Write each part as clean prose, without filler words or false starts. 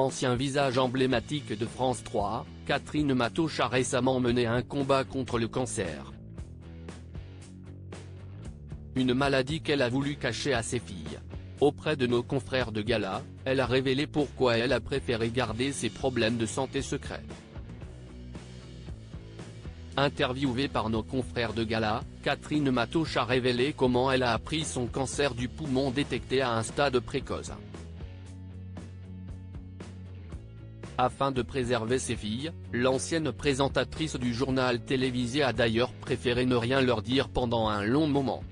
Ancien visage emblématique de France 3, Catherine Matoche a récemment mené un combat contre le cancer. Une maladie qu'elle a voulu cacher à ses filles. Auprès de nos confrères de Gala, elle a révélé pourquoi elle a préféré garder ses problèmes de santé secrets. Interviewée par nos confrères de Gala, Catherine Matoche a révélé comment elle a appris son cancer du poumon détecté à un stade précoce. Afin de préserver ses filles, l'ancienne présentatrice du journal télévisé a d'ailleurs préféré ne rien leur dire pendant un long moment.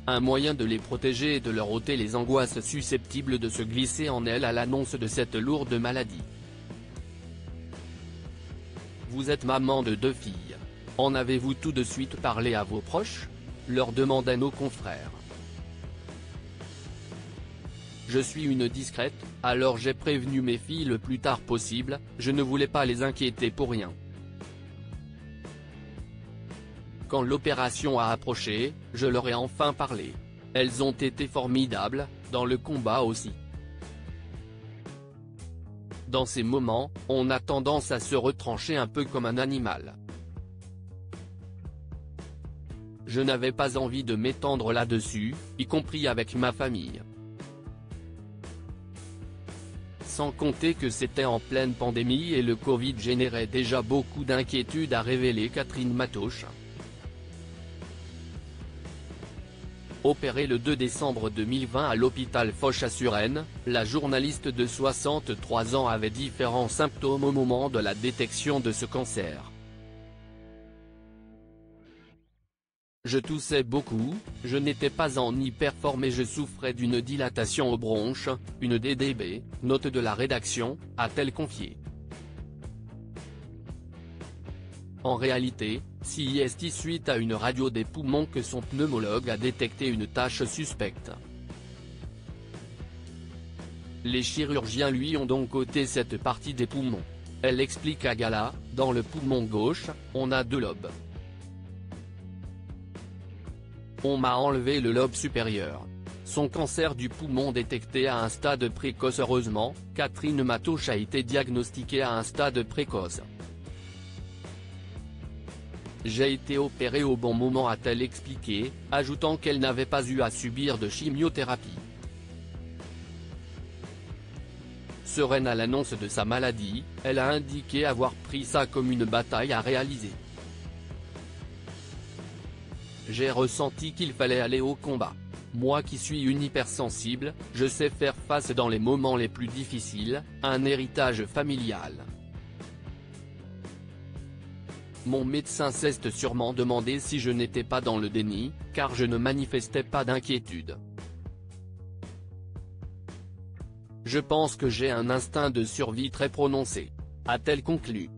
Un moyen de les protéger et de leur ôter les angoisses susceptibles de se glisser en elles à l'annonce de cette lourde maladie. Vous êtes maman de 2 filles. En avez-vous tout de suite parlé à vos proches ? Leur demandaient nos confrères. Je suis une discrète, alors j'ai prévenu mes filles le plus tard possible, je ne voulais pas les inquiéter pour rien. Quand l'opération a approché, je leur ai enfin parlé. Elles ont été formidables, dans le combat aussi. Dans ces moments, on a tendance à se retrancher un peu comme un animal. Je n'avais pas envie de m'étendre là-dessus, y compris avec ma famille. Sans compter que c'était en pleine pandémie et le Covid générait déjà beaucoup d'inquiétudes, a révélé Catherine Matoche. Opérée le 2 décembre 2020 à l'hôpital Foch à Suresnes, la journaliste de 63 ans avait différents symptômes au moment de la détection de ce cancer. Je toussais beaucoup, je n'étais pas en hyperforme et je souffrais d'une dilatation aux bronches, une DDB, note de la rédaction, a-t-elle confié. En réalité, c'est suite à une radio des poumons que son pneumologue a détecté une tache suspecte. Les chirurgiens lui ont donc ôté cette partie des poumons. Elle explique à Gala, dans le poumon gauche, on a 2 lobes. On m'a enlevé le lobe supérieur. Son cancer du poumon détecté à un stade précoce. Heureusement, Catherine Matoche a été diagnostiquée à un stade précoce. J'ai été opérée au bon moment, a-t-elle expliqué, ajoutant qu'elle n'avait pas eu à subir de chimiothérapie. Sereine à l'annonce de sa maladie, elle a indiqué avoir pris ça comme une bataille à réaliser. J'ai ressenti qu'il fallait aller au combat. Moi qui suis une hypersensible, je sais faire face dans les moments les plus difficiles, un héritage familial. Mon médecin s'est sûrement demandé si je n'étais pas dans le déni, car je ne manifestais pas d'inquiétude. Je pense que j'ai un instinct de survie très prononcé, a-t-elle conclu.